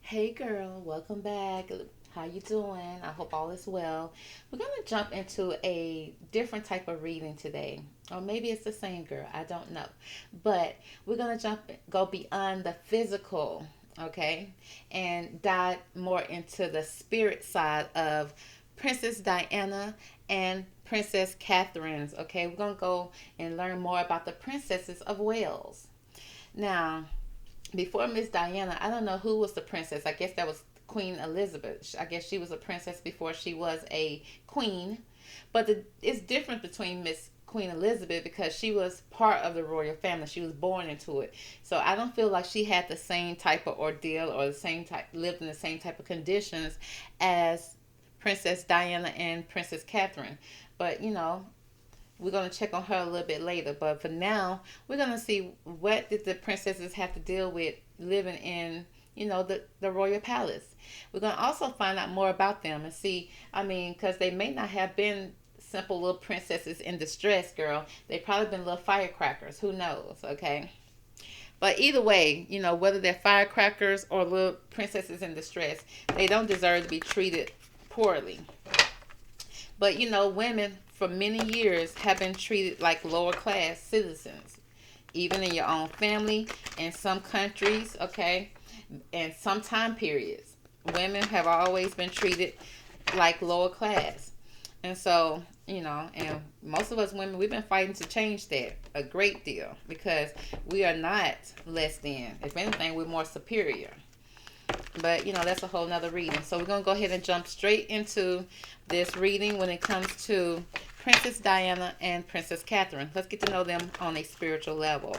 Hey girl, welcome back. How you doing? I hope all is well. We're going to jump into a different type of reading today. Or maybe it's the same girl. I don't know. But we're going to go beyond the physical, okay? And dive more into the spirit side of Princess Diana and Princess Catherine's, okay? We're going to go and learn more about the princesses of Wales. Now, before Miss Diana, I don't know who was the princess. I guess that was Queen Elizabeth. I guess she was a princess before she was a queen. But it's different between Miss Queen Elizabeth because she was part of the royal family. She was born into it. So I don't feel like she had the same type of ordeal or the same type lived in the same type of conditions as Princess Diana and Princess Catherine. But we're going to check on her a little bit later, but for now we're going to see what did the princesses have to deal with living in the royal palace. We're going to also find out more about them and see, I mean, because they may not have been simple little princesses in distress, girl. They probably been little firecrackers, who knows, okay? But either way, whether they're firecrackers or little princesses in distress, they don't deserve to be treated poorly. But women for many years have been treated like lower class citizens, even in your own family, in some countries, okay, and some time periods. Women have always been treated like lower class. And so, and most of us women, we've been fighting to change that a great deal because we are not less than. If anything, we're more superior. But that's a whole nother reading. So we're gonna go ahead and jump straight into this reading when it comes to Princess Diana and Princess Catherine. Let's get to know them on a spiritual level.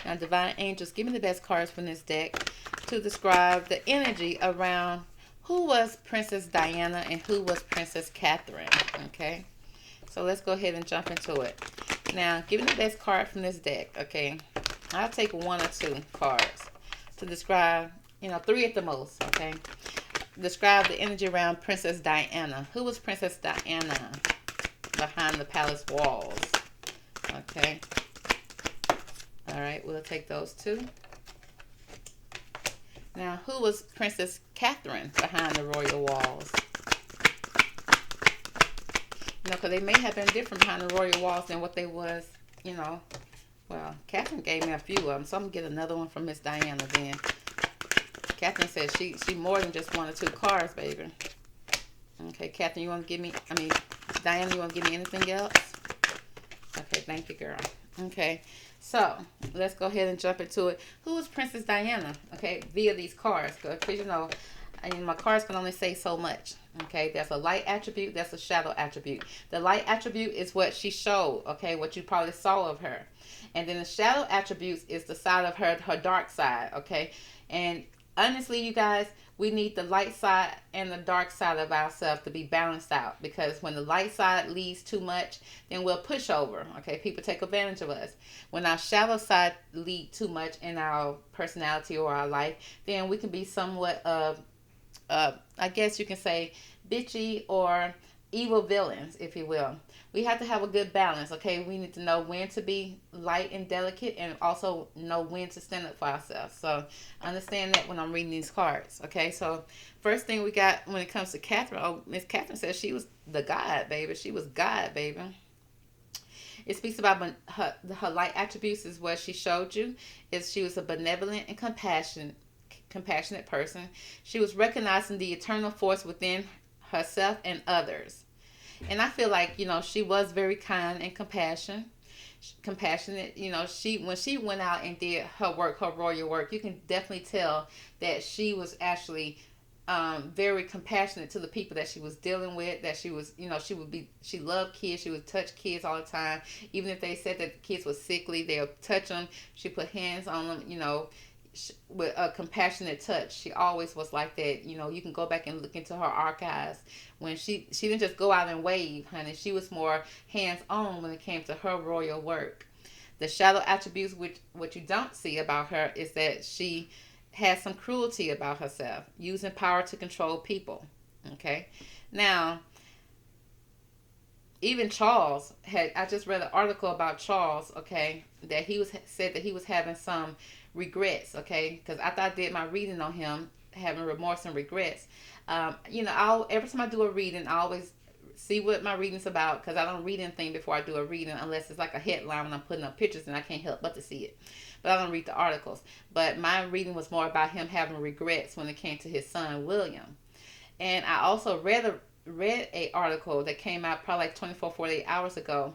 Now, divine angels, give me the best cards from this deck to describe the energy around who was Princess Diana and who was Princess Catherine. Okay, so let's go ahead and jump into it. Now, give me the best card from this deck. Okay, I'll take one or two cards to describe, three at the most, okay? Describe the energy around Princess Diana. Who was Princess Diana behind the palace walls? Okay. All right, we'll take those two. Now, who was Princess Catherine behind the royal walls? Because they may have been different behind the royal walls than what they was, Well, Catherine gave me a few of them, so I'm going to get another one from Miss Diana then. Catherine said she more than just one or two cards, baby. Okay, Catherine, you want to give me, Diana, you want to give me anything else? Okay, thank you, girl. Okay, so let's go ahead and jump into it. Who is Princess Diana? Okay, via these cards, because my cards can only say so much. Okay, there's a light attribute, there's a shadow attribute. The light attribute is what she showed, okay, what you probably saw of her. And then the shadow attributes is the side of her dark side, okay? And honestly, you guys, we need the light side and the dark side of ourselves to be balanced out, because when the light side leads too much, then we'll push over, okay? People take advantage of us. When our shadow side lead too much in our personality or our life, then we can be somewhat of I guess you can say bitchy or evil villains, if you will. We have to have a good balance, okay? We need to know when to be light and delicate and also know when to stand up for ourselves. So understand that when I'm reading these cards, okay? So first thing we got when it comes to Catherine, Miss Catherine says she was the God, baby. She was God, baby. It speaks about her light attributes is what she showed you. Is she was a benevolent and compassionate person. She was recognizing the eternal force within herself and others. And I feel like, she was very kind and compassionate. She when she went out and did her work, her royal work, you can definitely tell that she was actually very compassionate to the people that she was dealing with. That she was, she loved kids. She would touch kids all the time. Even if they said that the kids were sickly, they'll touch them. She put hands on them. With a compassionate touch. She always was like that. You can go back and look into her archives when she didn't just go out and wave, honey. She was more hands on when it came to her royal work. The shadow attributes, which what you don't see about her, is that she has some cruelty about herself, using power to control people. Okay, now even Charles had. I just read an article about Charles. Okay, that he was said that he was having some regrets. Okay, because after I did my reading on him having remorse and regrets, every time I do a reading, I always see what my reading's about, because I don't read anything before I do a reading unless it's like a headline when I'm putting up pictures and I can't help but to see it. But I don't read the articles. But my reading was more about him having regrets when it came to his son William. And I also read a article that came out probably like 24, 48 hours ago,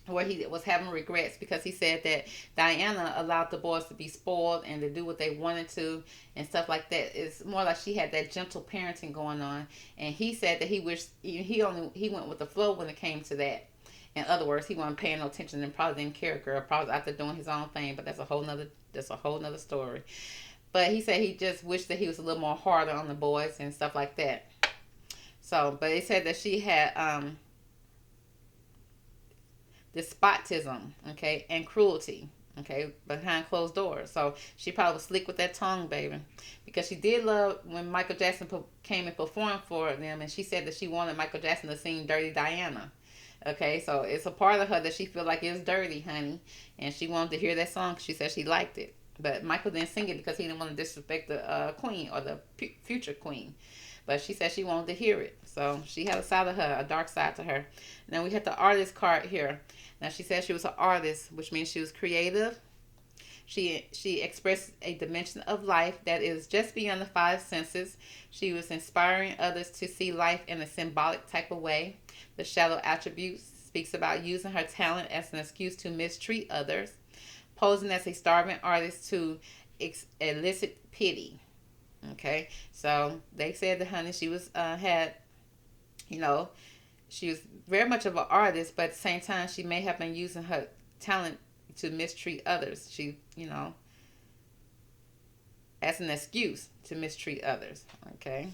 where he was having regrets because he said that Diana allowed the boys to be spoiled and to do what they wanted to and stuff like that. It's more like she had that gentle parenting going on, and he said that he wished he went with the flow when it came to that. In other words, he wasn't paying no attention and probably didn't care, girl. Probably out there doing his own thing, but that's a whole nother story. But he said he just wished that he was a little more harder on the boys and stuff like that. So, but he said that she had despotism, okay, and cruelty, okay, behind closed doors. So she probably was slick with that tongue, baby, because she did love when Michael Jackson came and performed for them, and she said that she wanted Michael Jackson to sing "Dirty Diana." Okay, so it's a part of her that she feel like it's dirty, honey, and she wanted to hear that song. She said she liked it, but Michael didn't sing it because he didn't want to disrespect the queen or the future queen. But she said she wanted to hear it. So she had a side of her, a dark side to her. Now we had the artist card here. Now she said she was an artist, which means she was creative. She expressed a dimension of life that is just beyond the five senses. She was inspiring others to see life in a symbolic type of way. The shadow attribute speaks about using her talent as an excuse to mistreat others, posing as a starving artist to elicit pity. Okay, so they said that honey, she was you know, she was very much of an artist, but at the same time, she may have been using her talent to mistreat others. As an excuse to mistreat others. Okay.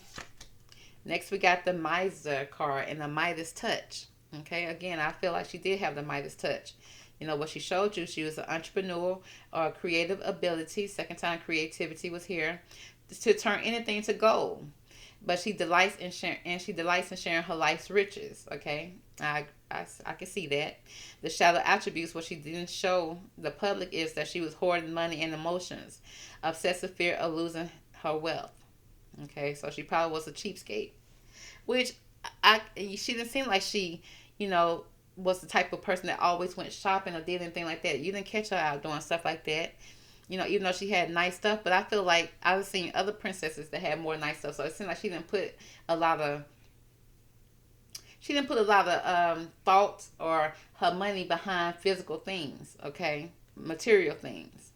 Next, we got the Miser card and the Midas touch. Okay, again, I feel like she did have the Midas touch. What she showed you, she was an entrepreneur or creative ability. Second time creativity was here to turn anything to gold. But she delights in sharing her life's riches. Okay, I can see that. The shadow attributes, what she didn't show the public, is that she was hoarding money and emotions, obsessive fear of losing her wealth. Okay, so she probably was a cheapskate, which she didn't seem like she, was the type of person that always went shopping or did anything like that. You didn't catch her out doing stuff like that. Even though she had nice stuff, but I feel like I've seen other princesses that had more nice stuff. So it seemed like she didn't put a lot of thought or her money behind physical things, okay, material things.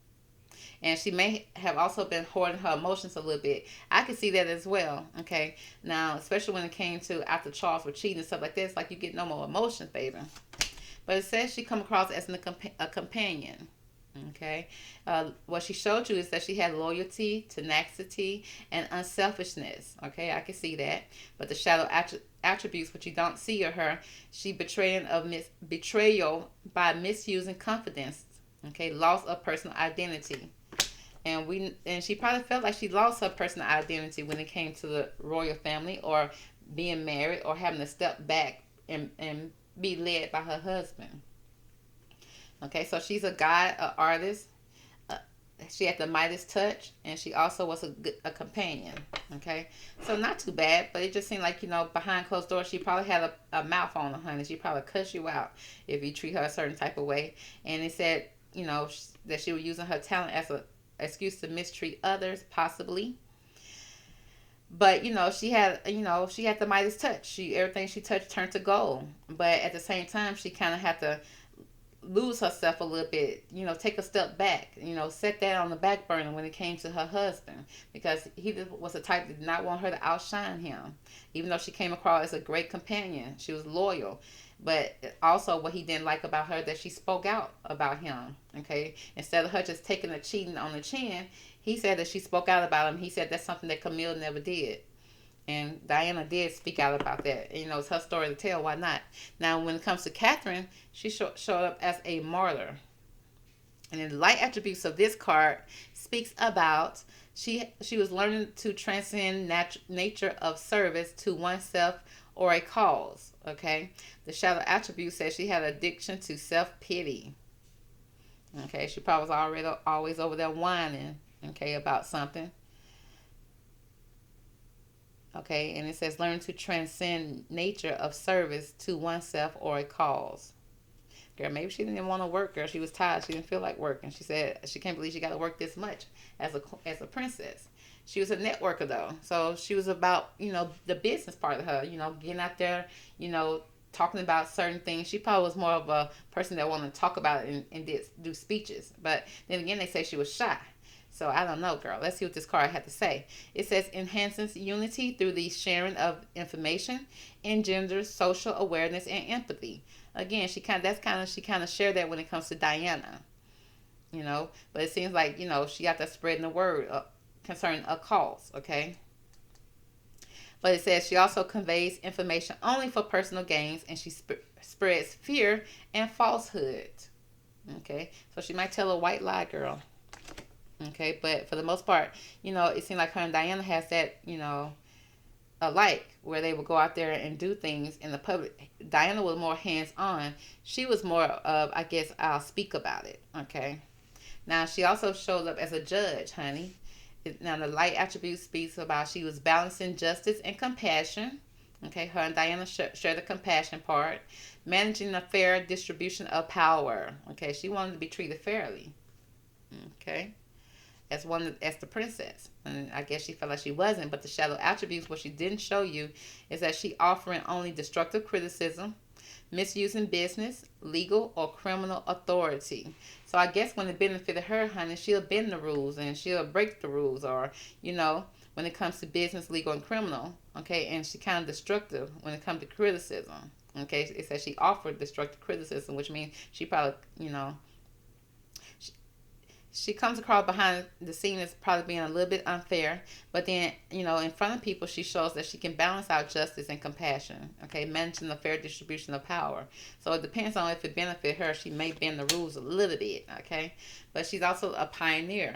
And she may have also been hoarding her emotions a little bit. I can see that as well. Okay. Now, especially when it came to after Charles were cheating and stuff like that, it's like you get no more emotions, baby. But it says she come across as a companion. Okay. What she showed you is that she had loyalty, tenacity, and unselfishness. Okay. I can see that. But the shadow attributes, what you don't see of her, she betrayal by misusing confidence. Okay. Loss of personal identity. And she probably felt like she lost her personal identity when it came to the royal family or being married or having to step back and be led by her husband. Okay, so she's a guide, an artist. Uh, she had the Midas touch, and she also was a companion. Okay, so not too bad, but it just seemed like, behind closed doors, she probably had a mouth on her, honey. She probably cuss you out if you treat her a certain type of way. And it said, that she was using her talent as a excuse to mistreat others, possibly. But she had the Midas touch. Everything she touched turned to gold. But at the same time, she kind of had to lose herself a little bit, take a step back, set that on the back burner when it came to her husband, because he was the type that did not want her to outshine him. Even though she came across as a great companion, she was loyal. But also what he didn't like about her, that she spoke out about him. Okay, instead of her just taking the cheating on the chin, he said that she spoke out about him. He said that's something that Camille never did. And Diana did speak out about that. It's her story to tell. Why not? Now, when it comes to Catherine, she showed up as a martyr. And the light attributes of this card speaks about she was learning to transcend nature of service to oneself or a cause. Okay. The shadow attribute says she had addiction to self-pity. Okay, she probably was already always over there whining, okay, about something. Okay, and it says learn to transcend nature of service to oneself or a cause. Girl, maybe she didn't want to work. Girl, she was tired. She didn't feel like working. She said she can't believe she got to work this much as a princess. She was a networker though, so she was about the business part of her. Getting out there, you know, talking about certain things. She probably was more of a person that wanted to talk about it and do speeches. But then again, they say she was shy. So I don't know, girl. Let's see what this card had to say. It says enhances unity through the sharing of information, engenders social awareness and empathy. Again, she kind of shared that when it comes to Diana. But it seems like she got that spreading the word concerning a cause. Okay, but it says she also conveys information only for personal gains, and she spreads fear and falsehood. Okay, so she might tell a white lie, girl. Okay, but for the most part, it seems like her and Diana has that, alike, where they would go out there and do things in the public. Diana was more hands on. She was more of, I guess, I'll speak about it. Okay. Now she also showed up as a judge, honey. Now the light attribute speaks about she was balancing justice and compassion. Okay, her and Diana share the compassion part, managing a fair distribution of power. Okay, she wanted to be treated fairly. Okay, as the princess, and I guess she felt like she wasn't. But the shadow attributes, what she didn't show you, is that she offering only destructive criticism, misusing business, legal, or criminal authority. So I guess when it benefited her, honey, she'll bend the rules and she'll break the rules, or when it comes to business, legal, and criminal. Okay, and she kind of destructive when it comes to criticism. Okay, it says she offered destructive criticism, which means she probably she comes across behind the scene as probably being a little bit unfair, but then in front of people she shows that she can balance out justice and compassion. Okay, managing the fair distribution of power. So it depends on if it benefits her. She may bend the rules a little bit. Okay, but she's also a pioneer.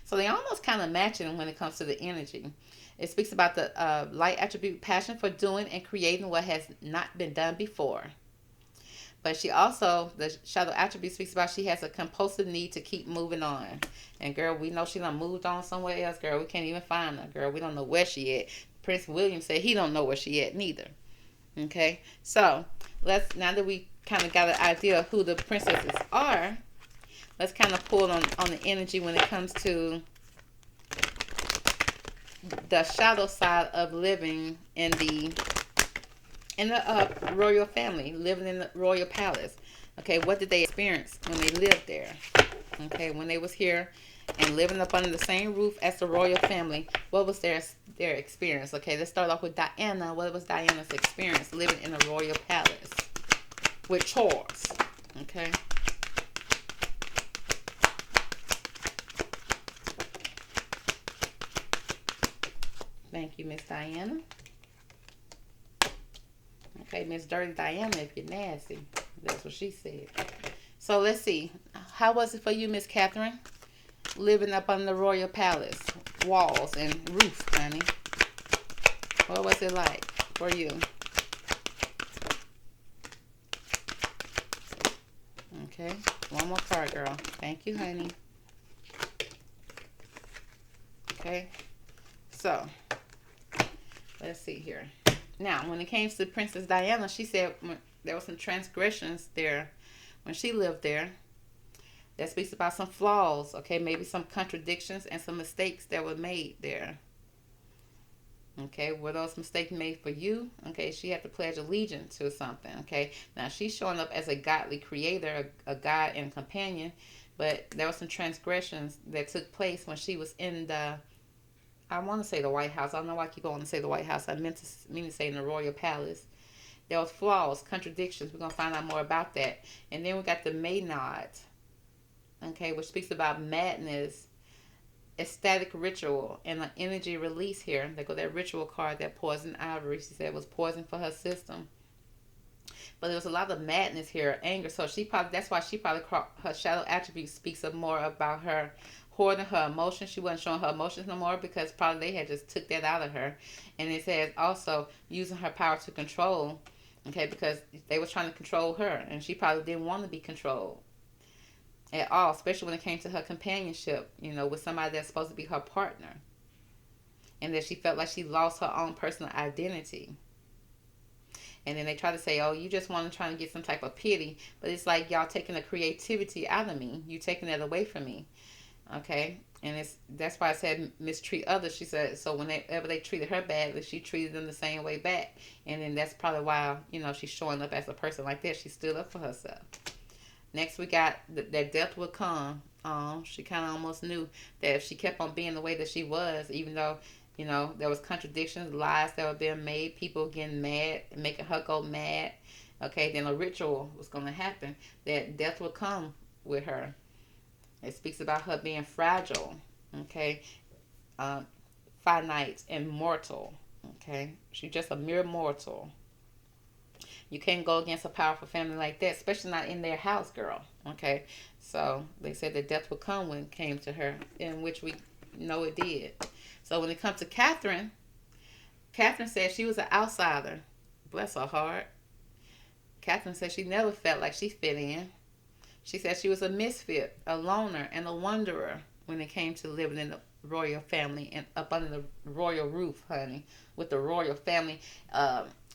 So they almost kind of matching when it comes to the energy. It speaks about the light attribute passion for doing and creating what has not been done before. But she also, the shadow attribute speaks about she has a compulsive need to keep moving on. And girl, we know she done moved on somewhere else, girl. We can't even find her, girl. We don't know where she at. Prince William said he don't know where she at neither. Okay, so now that we kind of got an idea of who the princesses are, let's kind of pull on the energy when it comes to the shadow side of living in the royal family, living in the royal palace. Okay, what did they experience when they lived there? Okay, when they was here and living up under the same roof as the royal family, what was their experience? Okay, let's start off with Diana. What was Diana's experience living in the royal palace with chores? Okay. Thank you, Miss Diana. Okay, Miss Dirty Diana, if you're nasty. That's what she said. So let's see. How was it for you, Miss Catherine? Living up on the royal palace walls and roof, honey. What was it like for you? Okay. One more card, girl. Thank you, honey. Okay. So, let's see here. Now, when it came to Princess Diana, she said there were some transgressions there when she lived there. That speaks about some flaws, okay, maybe some contradictions and some mistakes that were made there. Okay, were those mistakes made for you? Okay, she had to pledge allegiance to something. Okay, now she's showing up as a godly creator, a God and companion, but there were some transgressions that took place when she was in I want to say the White House. I don't know why I keep on to say the White House. I mean to say in the royal palace. There was flaws, contradictions. We're gonna find out more about that. And then we got the Maynard, okay, which speaks about madness, ecstatic ritual, and an energy release here. They go that ritual card, that poison ivory. She said was poison for her system. But there was a lot of madness here, anger. So that's why she probably her shadow attribute speaks of more about her hoarding her emotions. She wasn't showing her emotions no more because probably they had just took that out of her. And it says also using her power to control. Okay, because they were trying to control her, and she probably didn't want to be controlled. at all, especially when it came to her companionship, with somebody that's supposed to be her partner. And that she felt like she lost her own personal identity. And then they try to say, oh, you just want to try to get some type of pity. But it's like y'all taking the creativity out of me. You taking that away from me. Okay? And that's why I said mistreat others. She said, so whenever they treated her badly, she treated them the same way back. And then that's probably why, she's showing up as a person like that. She stood up for herself. Next, we got that death will come. She kind of almost knew that if she kept on being the way that she was, even though, there was contradictions, lies that were being made, people getting mad, making her go mad. Okay, then a ritual was going to happen. That death will come with her. It speaks about her being fragile. Okay, finite and mortal. Okay, she's just a mere mortal. You can't go against a powerful family like that, especially not in their house, girl. Okay, so they said that death would come when it came to her, in which we know it did. So when it comes to Catherine, Catherine said she was an outsider. Bless her heart. Catherine said she never felt like she fit in. She said she was a misfit, a loner, and a wanderer when it came to living in the royal family and up under the royal roof, honey, with the royal family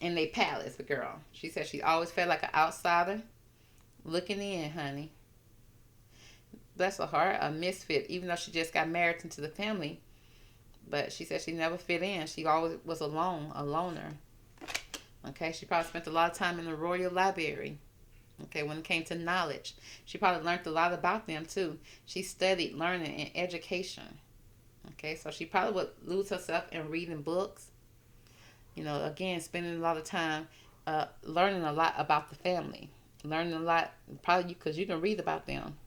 in their palace, girl. She said she always felt like an outsider looking in, honey. Bless her heart, a misfit, even though she just got married into the family. But she said she never fit in. She always was alone, a loner. Okay, she probably spent a lot of time in the royal library. Okay, when it came to knowledge, she probably learned a lot about them too. She studied learning and education. Okay, so she probably would lose herself in reading books. Again, spending a lot of time learning a lot about the family. Learning a lot, probably because you can read about them.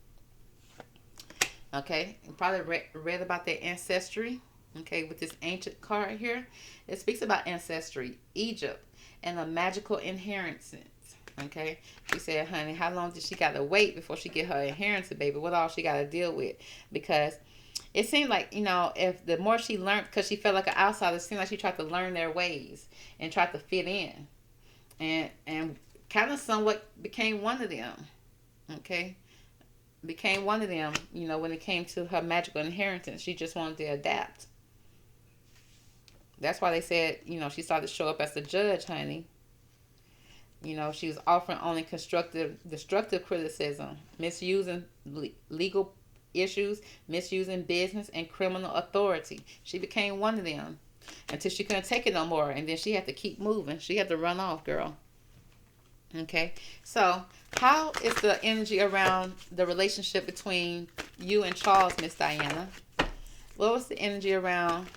Okay, and probably read about their ancestry. Okay, with this ancient card here, it speaks about ancestry, Egypt, and a magical inheritance. Okay, she said, honey, how long did she got to wait before she get her inheritance, baby? What all she got to deal with? Because it seemed like, if the more she learned, because she felt like an outsider, it seemed like she tried to learn their ways and tried to fit in. And kind of somewhat became one of them. Okay? Became one of them, when it came to her magical inheritance. She just wanted to adapt. That's why they said, she started to show up as a judge, honey. She was offering only destructive criticism, misusing legal issues, misusing business and criminal authority. She became one of them until she couldn't take it no more, and then she had to keep moving. She had to run off, girl. Okay, so how is the energy around the relationship between you and Charles, Miss Diana? What was the energy around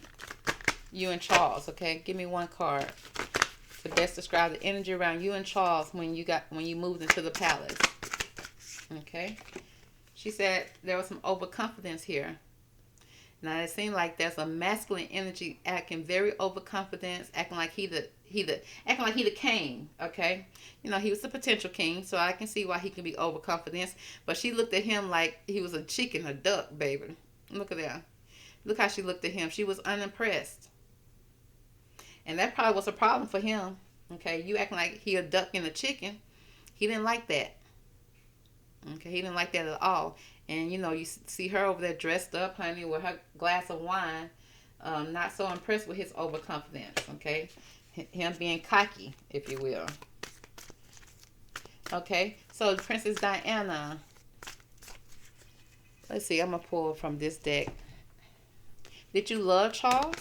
you and Charles? Okay, give me one card to best describe the energy around you and Charles when you moved into the palace. Okay, she said there was some overconfidence here. Now it seemed like there's a masculine energy acting very overconfident, acting like he the king. Okay, he was the potential king, so I can see why he can be overconfident. But she looked at him like he was a chicken, a duck, baby. Look at that. Look how she looked at him. She was unimpressed. And that probably was a problem for him. Okay, you acting like he a duck and a chicken. He didn't like that. Okay, he didn't like that at all. And you see her over there dressed up, honey, with her glass of wine. Not so impressed with his overconfidence. Okay, him being cocky, if you will. Okay, so Princess Diana. Let's see, I'm gonna pull from this deck. Did you love Charles?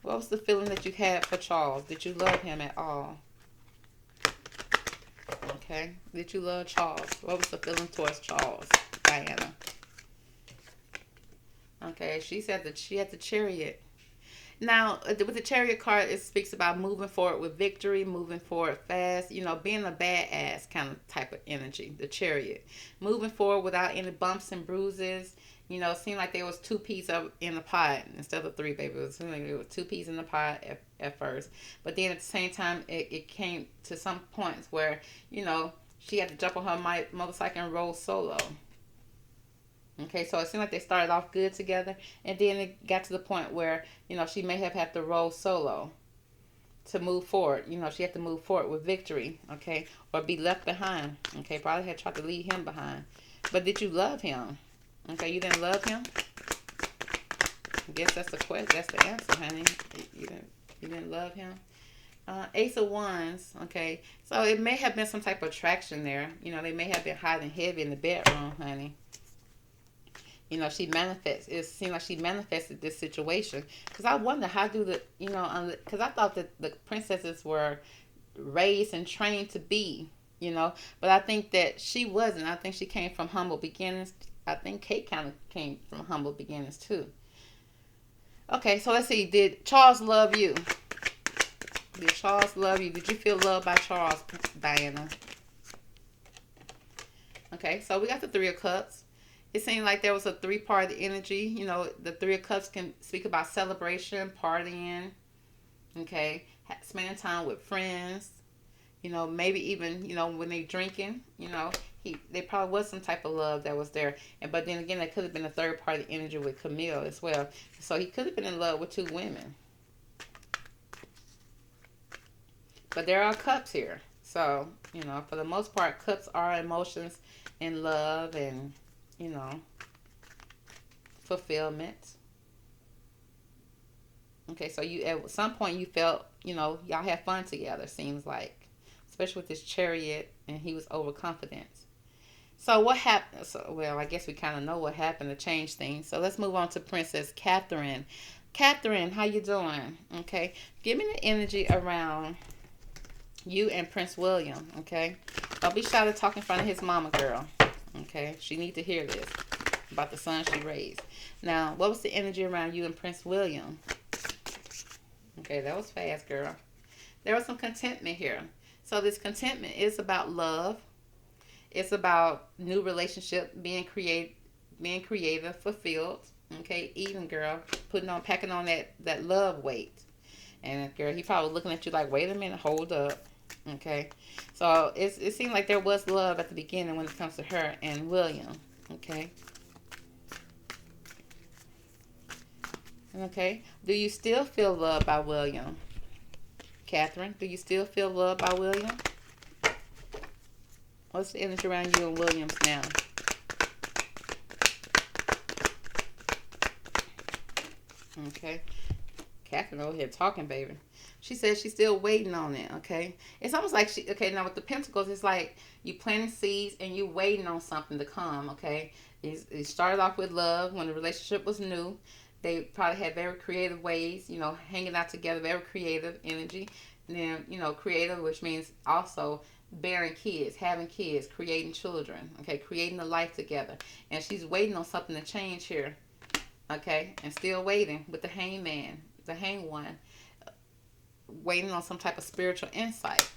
What was the feeling that you had for Charles? Did you love him at all? Okay. Did you love Charles? What was the feeling towards Charles, Diana? Okay. She said that she had the Chariot. Now, with the Chariot card, it speaks about moving forward with victory, moving forward fast, being a badass kind of type of energy, the Chariot. Moving forward without any bumps and bruises. It seemed like there was two peas in the pot instead of three, baby. It seemed like there was two peas in the pot at first. But then at the same time, it came to some points where, she had to jump on her motorcycle and roll solo. Okay, so it seemed like they started off good together. And then it got to the point where, she may have had to roll solo. to move forward. She had to move forward with victory, okay, or be left behind, okay. Probably had tried to leave him behind. But did you love him? Okay, you didn't love him. I guess that's the question. That's the answer, honey. You didn't. You didn't love him. Ace of Wands. Okay, so it may have been some type of attraction there. They may have been hiding heavy in the bedroom, honey. She manifests. It seemed like she manifested this situation. Because I wonder how do because I thought that the princesses were raised and trained to be, but I think that she wasn't. I think she came from humble beginnings. I think Kate kind of came from humble beginnings too. Okay, so let's see. Did Charles love you? Did Charles love you? Did you feel loved by Charles, Diana? Okay, so we got the Three of Cups. It seemed like there was a three-party energy. The Three of Cups can speak about celebration, partying, okay, spending time with friends, maybe even, when they drinking, there probably was some type of love that was there. But then again, there could have been a third-party energy with Camille as well. So he could have been in love with two women. But there are cups here. So, for the most part, cups are emotions and love and fulfillment. Okay, so you at some point you felt, y'all had fun together, seems like. Especially with this Chariot, and he was overconfident. So what happened? Well, I guess we kind of know what happened to change things. So let's move on to Princess Catherine. Catherine, how you doing? Okay, give me the energy around you and Prince William, okay? Don't be shy to talk in front of his mama, girl. Okay, she need to hear this about the son she raised. Now, what was the energy around you and Prince William? Okay, that was fast, girl. There was some contentment here. So this contentment is about love. It's about new relationship, being creative, fulfilled. Okay, eating, girl, packing on that love weight. And girl, he probably looking at you like, wait a minute, hold up. Okay, so it seemed like there was love at the beginning when it comes to her and William. Okay. Okay. Do you still feel loved by William? Catherine, do you still feel loved by William? What's the energy around you and Williams now? Okay. Catherine over here talking, baby. She says she's still waiting on it, okay? It's almost like now with the Pentacles, it's like you planting seeds and you waiting on something to come, okay? It started off with love when the relationship was new. They probably had very creative ways, hanging out together, very creative energy. And then, creative, which means also bearing kids, having kids, creating children, okay? Creating a life together. And she's waiting on something to change here, okay? And still waiting with the hangman, the hang one. Waiting on some type of spiritual insight.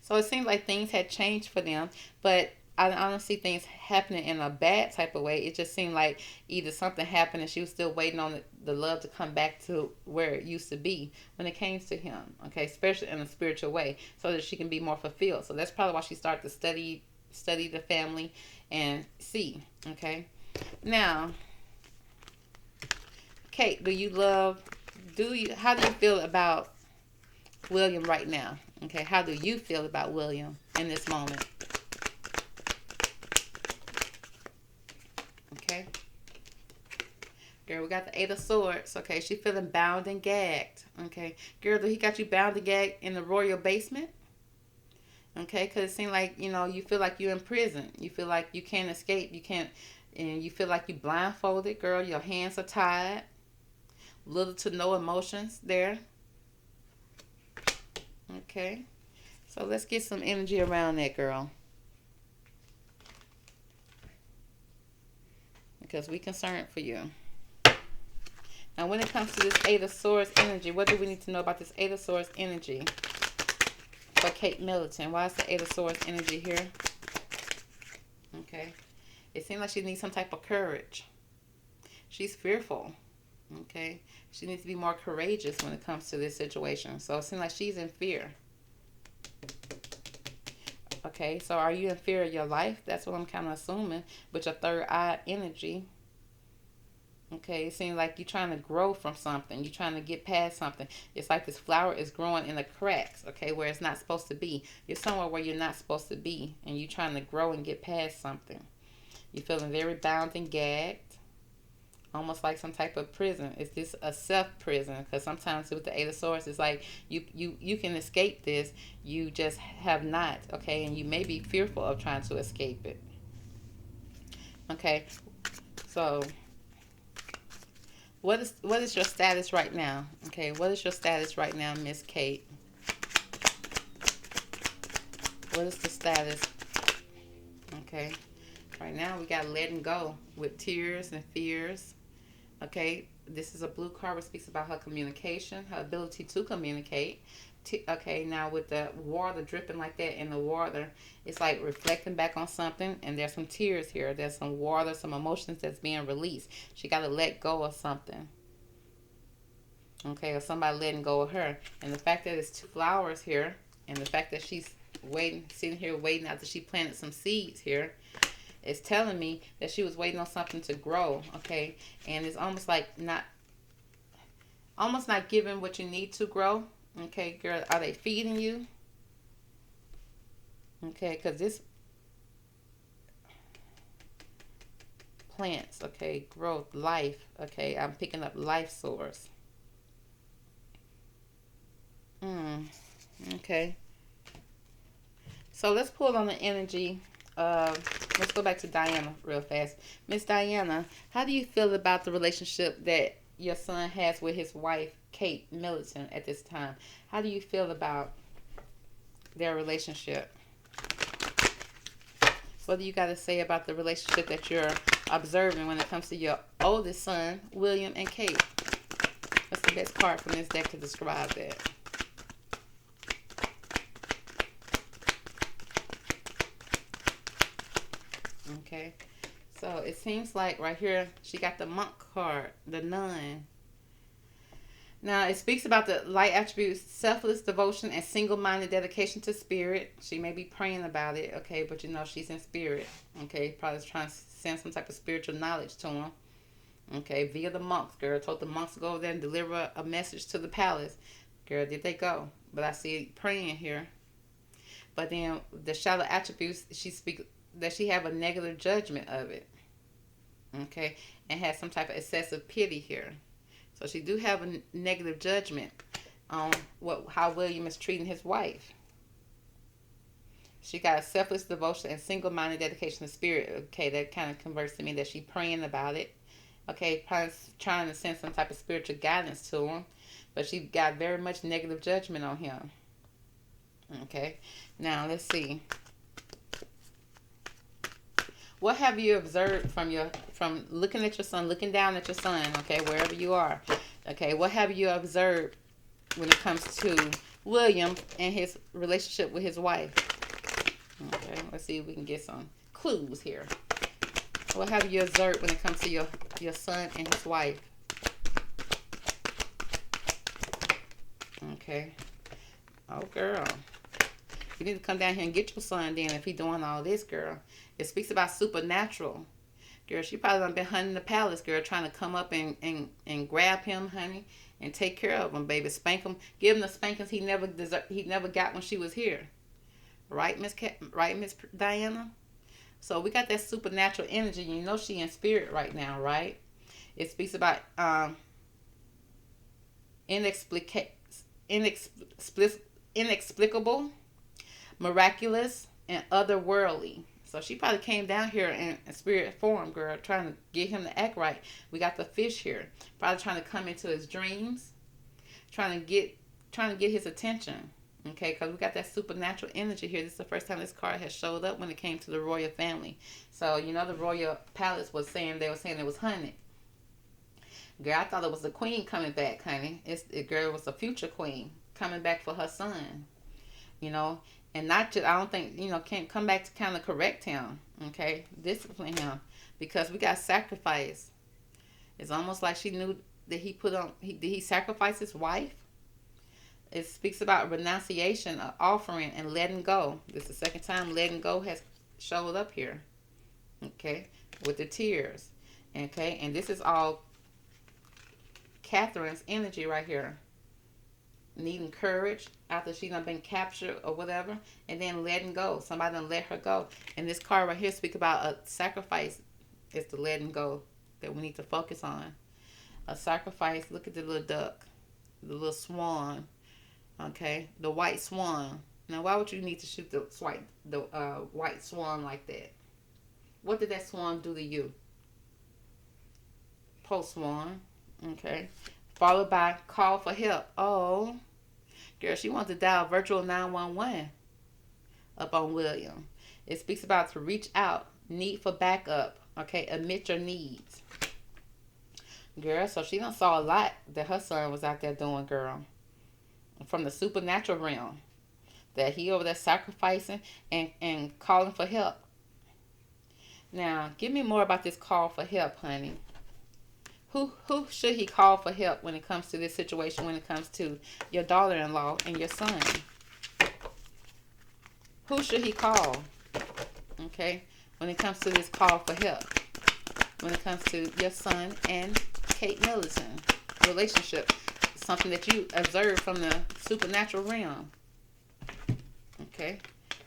So it seemed like things had changed for them, but I don't see things happening in a bad type of way. It just seemed like either something happened and she was still waiting on the love to come back to where it used to be when it came to him, okay, especially in a spiritual way, so that she can be more fulfilled. So that's probably why she started to study the family and see, okay. Now, Kate, how do you feel about William right now? Okay, how do you feel about William in this moment? Okay. Girl, we got the Eight of Swords. Okay, she feeling bound and gagged. Okay. Girl, do he got you bound and gagged in the royal basement? Okay, because it seems like, you feel like you're in prison. You feel like you can't escape. And you feel like you blindfolded, girl. Your hands are tied. Little to no emotions there. Okay. So let's get some energy around that, girl. Because we concerned for you. Now, when it comes to this Eight of Swords energy, what do we need to know about this Eight of Swords energy for Kate Middleton? Why is the Eight of Swords energy here? Okay. It seems like she needs some type of courage. She's fearful. Okay. She needs to be more courageous when it comes to this situation. So it seems like she's in fear. Okay, so are you in fear of your life? That's what I'm kind of assuming with your third eye energy. Okay, it seems like you're trying to grow from something. You're trying to get past something. It's like this flower is growing in the cracks, okay, where it's not supposed to be. You're somewhere where you're not supposed to be, and you're trying to grow and get past something. You're feeling very bound and gagged, almost like some type of prison. Is this a self prison? Because sometimes with the Eight of Swords, it's like you can escape this. You just have not, okay, and you may be fearful of trying to escape it. Okay, so what is your status right now? Okay, what is your status right now, Miss Kate? What is the status? Okay, right now we got letting go with tears and fears. Okay, this is a blue card which speaks about her communication, her ability to communicate. Okay, now with the water dripping like that in the water, it's like reflecting back on something, and there's some tears here. There's some water, some emotions that's being released. She got to let go of something. Okay, or somebody letting go of her. And the fact that it's two flowers here, and the fact that she's waiting, sitting here waiting after she planted some seeds here, it's telling me that she was waiting on something to grow, okay? And it's almost like not giving what you need to grow. Okay, girl, are they feeding you? Okay, because this plants, okay, growth, life, okay, I'm picking up life source. Okay. So let's pull on the energy. Let's go back to Diana real fast. Miss Diana, how do you feel about the relationship that your son has with his wife, Kate Middleton, at this time? How do you feel about their relationship? What do you got to say about the relationship that you're observing when it comes to your oldest son, William, and Kate? What's the best card from this deck to describe that? Okay. So it seems like right here she got the monk card, the nun. Now it speaks about the light attributes, selfless devotion and single-minded dedication to spirit. She may be praying about it, okay, but you know she's in spirit. Okay, probably trying to send some type of spiritual knowledge to him. Okay, via the monks, girl. Told the monks to go over there and deliver a message to the palace. Girl, did they go? But I see praying here. But then the shadow attributes, she speaks that she have a negative judgment of it. Okay, and has some type of excessive pity here. So she do have a negative judgment on how William is treating his wife. She got a selfless devotion and single-minded dedication to spirit. Okay, that kind of converts to me that she praying about it. Okay, trying to send some type of spiritual guidance to him, but she got very much negative judgment on him. Okay, now let's see. What have you observed from looking at your son, looking down at your son, okay, wherever you are? Okay, what have you observed when it comes to William and his relationship with his wife? Okay, let's see if we can get some clues here. What have you observed when it comes to your son and his wife? Okay. Oh, girl. You need to come down here and get your son then if he doing all this, girl. It speaks about supernatural. Girl, she probably done been hunting the palace, girl, trying to come up and grab him, honey, and take care of him, baby. Spank him. Give him the spankings he never got when she was here. Right, Miss Diana? So we got that supernatural energy. You know she in spirit right now, right? It speaks about inexplicable, miraculous, and otherworldly. So she probably came down here in spirit form, girl, trying to get him to act right. We got the fish here, probably trying to come into his dreams, trying to get his attention. Okay, because we got that supernatural energy here. This is the first time this card has showed up when it came to the royal family. So you know the royal palace was saying it was haunted. Girl, I thought it was the queen coming back, honey. Girl, it was a future queen coming back for her son. You know, and not just, I don't think, can't come back to kind of correct him, okay, discipline him, because we got sacrifice. It's almost like she knew that did he sacrifice his wife? It speaks about renunciation, offering, and letting go. This is the second time letting go has showed up here, okay, with the tears, okay, and this is all Catherine's energy right here. Needing courage after she done been captured or whatever, and then letting go. Somebody done let her go. And this card right here speak about a sacrifice. Is the letting go that we need to focus on. A sacrifice. Look at the little duck, the little swan. Okay, the white swan. Now, why would you need to shoot the white swan like that? What did that swan do to you? Post swan. Okay, followed by call for help. Oh, girl, she wants to dial virtual 911 up on William. It speaks about to reach out, need for backup. Okay, admit your needs. Girl, so she done saw a lot that her son was out there doing, girl. From the supernatural realm. That he over there sacrificing and calling for help. Now, give me more about this call for help, honey. Who should he call for help when it comes to this situation, when it comes to your daughter-in-law and your son? Who should he call? Okay? When it comes to this call for help. When it comes to your son and Kate Middleton relationship. Something that you observed from the supernatural realm. Okay?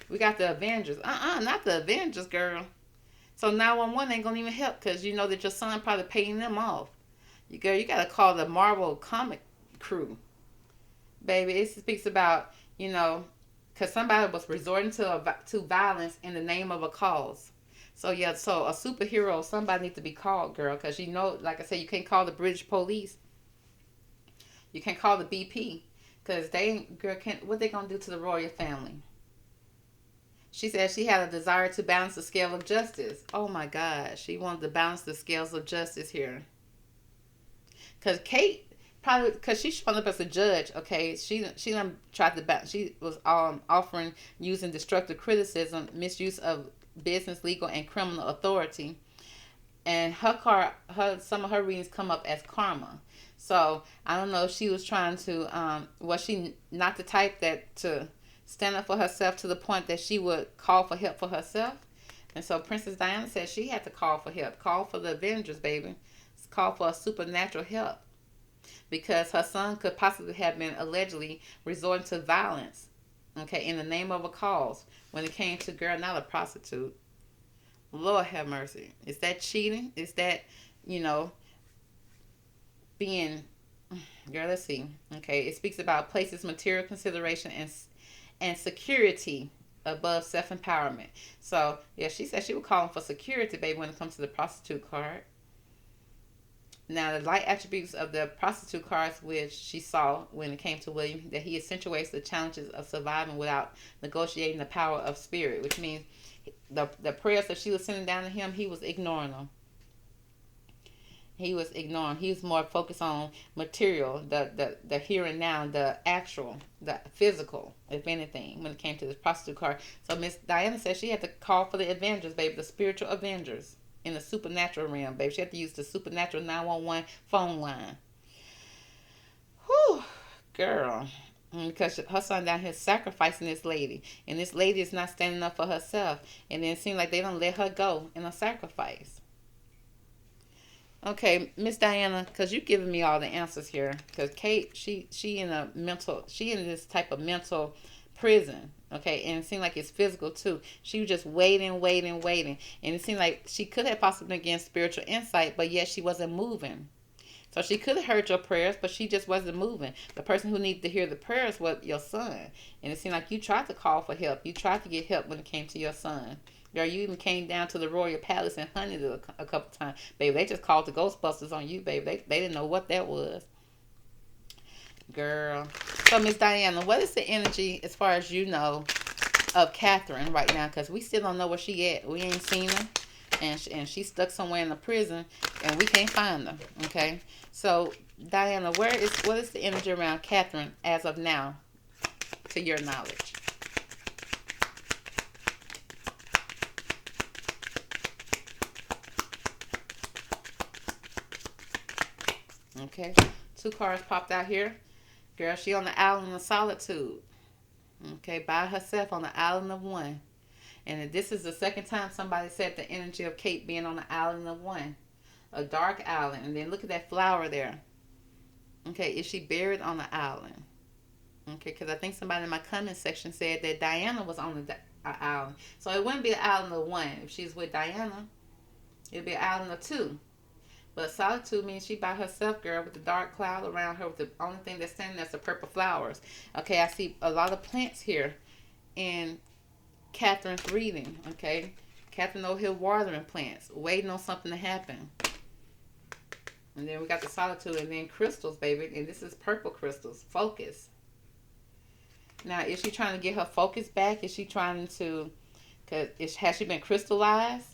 We got the Avengers. Not the Avengers, girl. So 911 ain't gonna even help because you know that your son probably paying them off. Girl, you gotta call the Marvel comic crew. Baby, it speaks about, because somebody was resorting to violence in the name of a cause. So yeah, so a superhero, somebody needs to be called, girl, because like I said, you can't call the British police. You can't call the BP, because what they gonna do to the royal family? She said she had a desire to balance the scale of justice. Oh my God, she wanted to balance the scales of justice here. Because Kate, probably because she's showing up as a judge, okay, she done tried to balance. She was offering using destructive criticism, misuse of business, legal, and criminal authority. And some of her readings come up as karma. So I don't know if she was trying to, was she not the type that to stand up for herself to the point that she would call for help for herself? And so Princess Diana said she had to call for help, call for the Avengers, baby, call for a supernatural help, because her son could possibly have been allegedly resorting to violence, okay, in the name of a cause. When it came to, girl, not a prostitute. Lord have mercy. Is that cheating? Is that, being, girl, let's see. Okay, it speaks about places material consideration and security above self-empowerment. So, yeah, she said she was calling for security, baby, when it comes to the prostitute card. Now, the light attributes of the prostitute cards, which she saw when it came to William, that he accentuates the challenges of surviving without negotiating the power of spirit, which means the prayers that she was sending down to him, he was ignoring them. He was ignoring. He was more focused on material, the here and now, the actual, the physical, if anything, when it came to this prostitute card. So Miss Diana said she had to call for the Avengers, baby, the spiritual Avengers in the supernatural realm, baby. She had to use the supernatural 911 phone line. Whew, girl. Because her son down here sacrificing this lady. And this lady is not standing up for herself. And then it seems like they don't let her go in a sacrifice. Okay, Miss Diana, because you're giving me all the answers here. Because Kate, she in this type of mental prison. Okay, and it seemed like it's physical too. She was just waiting. And it seemed like she could have possibly been getting spiritual insight, but yet she wasn't moving. So she could have heard your prayers, but she just wasn't moving. The person who needed to hear the prayers was your son. And it seemed like you tried to call for help. You tried to get help when it came to your son. Girl, you even came down to the royal palace and hunted it a couple times. Baby, they just called the Ghostbusters on you, baby. They didn't know what that was. Girl. So, Miss Diana, what is the energy, as far as you know, of Catherine right now? Because we still don't know where she at. We ain't seen her. And she's stuck somewhere in the prison, and we can't find her. Okay? So, Diana, what is the energy around Catherine as of now, to your knowledge? Okay, 2 cards popped out here. Girl, she on the island of solitude. Okay, by herself on the island of one. And this is the second time somebody said the energy of Kate being on the island of one. A dark island. And then look at that flower there. Okay, is she buried on an island? Okay, because I think somebody in my comment section said that Diana was on the island. So it wouldn't be an island of one. If she's with Diana, it'd be an island of two. But solitude means she by herself, girl, with the dark cloud around her, with the only thing that's standing there's the purple flowers. Okay, I see a lot of plants here in Catherine's reading. Okay, Catherine over here watering plants, waiting on something to happen. And then we got the solitude, and then crystals, baby. And this is purple crystals. Focus. Now, is she trying to get her focus back? Is she trying to, has she been crystallized?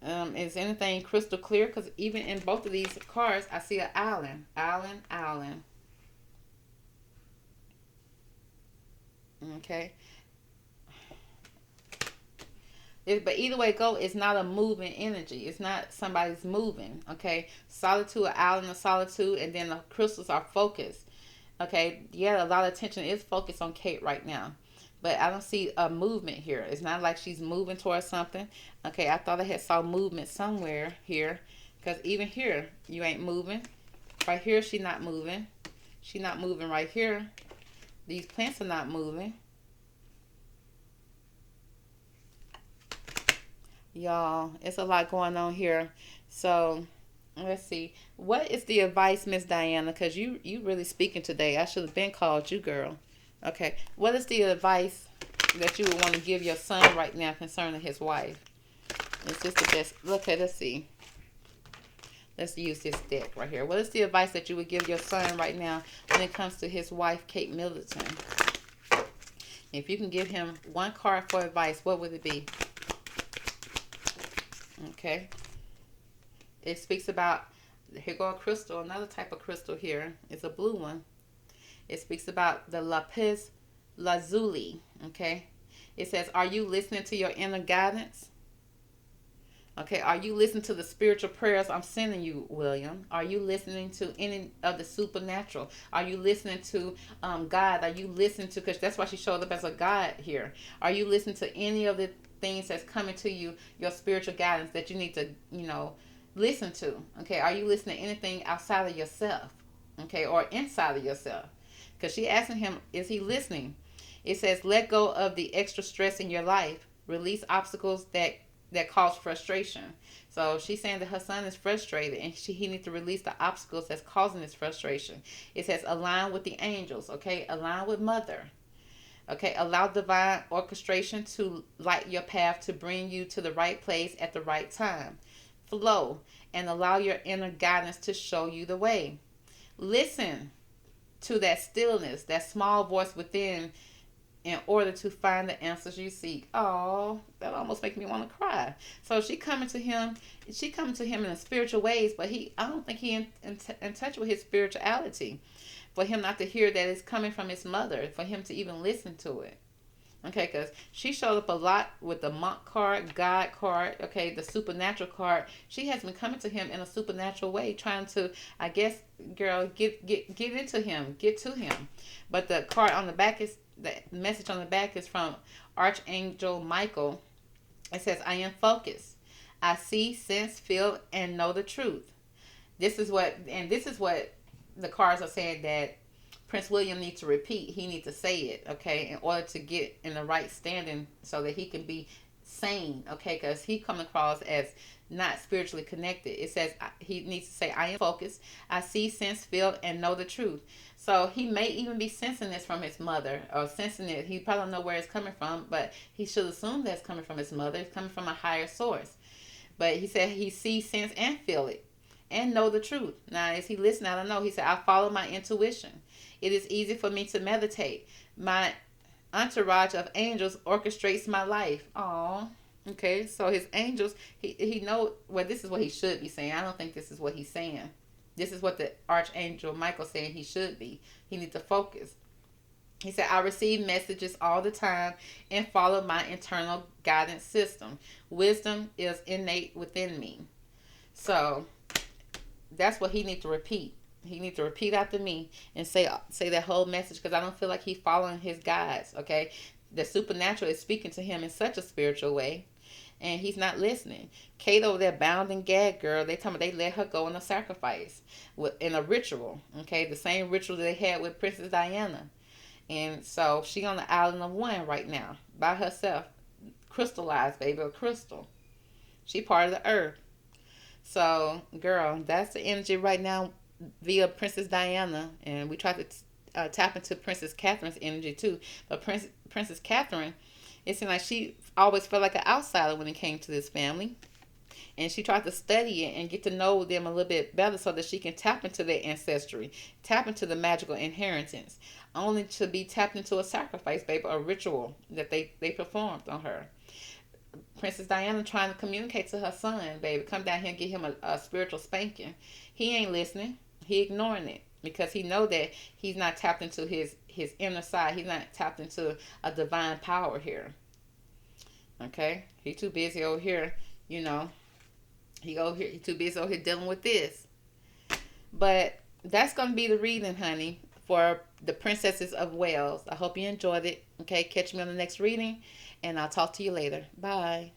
Is anything crystal clear? Because even in both of these cards, I see an island. Island, island. Okay. But either way it go, it's not a moving energy. It's not somebody's moving. Okay. Solitude, an island of solitude, and then the crystals are focused. Okay. Yeah, a lot of attention is focused on Kate right now. But I don't see a movement here. It's not like she's moving towards something. Okay, I thought I had saw movement somewhere here. Because even here, you ain't moving. Right here, she not moving. She not moving right here. These plants are not moving. Y'all, it's a lot going on here. So, let's see. What is the advice, Miss Diana? Because you really speaking today. I should have been called you, girl. Okay. What is the advice that you would want to give your son right now concerning his wife? Is this the best? Look, let's see. Let's use this deck right here. What is the advice that you would give your son right now when it comes to his wife, Kate Middleton? If you can give him one card for advice, what would it be? Okay. It speaks about, here go a crystal, another type of crystal here. It's a blue one. It speaks about the lapis lazuli. Okay. It says, are you listening to your inner guidance? Okay. Are you listening to the spiritual prayers I'm sending you, William? Are you listening to any of the supernatural? Are you listening to God? Are you listening to, because that's why she showed up as a God here. Are you listening to any of the things that's coming to you, your spiritual guidance that you need to, listen to? Okay. Are you listening to anything outside of yourself? Okay. Or inside of yourself? Because she asking him, is he listening? It says, let go of the extra stress in your life. Release obstacles that cause frustration. So she's saying that her son is frustrated and he needs to release the obstacles that's causing this frustration. It says, align with the angels. Okay. Align with mother. Okay. Allow divine orchestration to light your path to bring you to the right place at the right time. Flow and allow your inner guidance to show you the way. Listen to that stillness, that small voice within, in order to find the answers you seek. Oh, that almost makes me want to cry. So she coming to him in a spiritual ways, but I don't think he in touch with his spirituality. For him not to hear that it's coming from his mother, for him to even listen to it. Okay, because she showed up a lot with the monk card, God card, okay, the supernatural card. She has been coming to him in a supernatural way, trying to, I guess, girl, get into him, get to him. But the card on the back is, the message on the back is from Archangel Michael. It says, I am focused. I see, sense, feel, and know the truth. This is what the cards are saying that Prince William needs to repeat. He needs to say it, okay, in order to get in the right standing so that he can be sane, okay, because he come across as not spiritually connected. It says he needs to say, I am focused. I see, sense, feel, and know the truth. So he may even be sensing this from his mother, or sensing it. He probably don't know where it's coming from, but he should assume that's coming from his mother. It's coming from a higher source. But he said he sees, sense, and feel it, and know the truth. Now, is he listening? I don't know. He said, I follow my intuition. It is easy for me to meditate. My entourage of angels orchestrates my life. Aww. Okay, so his angels, he know, well, this is what he should be saying. I don't think this is what he's saying. This is what the Archangel Michael saying he should be. He needs to focus. He said, I receive messages all the time and follow my internal guidance system. Wisdom is innate within me. So that's what he needs to repeat. He needs to repeat after me and say that whole message, because I don't feel like he's following his guides, okay? The supernatural is speaking to him in such a spiritual way. and he's not listening. Kate over there bound and gagged, girl. They tell me they let her go in a sacrifice in a ritual. Okay, the same ritual they had with Princess Diana. And so she on the island of one right now by herself, crystallized, baby, a crystal. She part of the earth. So, girl, that's the energy right now via Princess Diana, and we try to tap into Princess Catherine's energy too. But Princess Catherine, it seemed like she always felt like an outsider when it came to this family, and she tried to study it and get to know them a little bit better so that she can tap into their ancestry, tap into the magical inheritance, only to be tapped into a sacrifice, baby, a ritual that they performed on her. Princess Diana trying to communicate to her son, baby, come down here and get him a spiritual spanking. He ain't listening. He ignoring it because he know that he's not tapped into his inner side. He's not tapped into a divine power here. Okay, he too busy over here. You know, he too busy over here dealing with this. But that's gonna be the reading, honey, for the Princesses of Wales. I hope you enjoyed it. Okay, catch me on the next reading, and I'll talk to you later. Bye.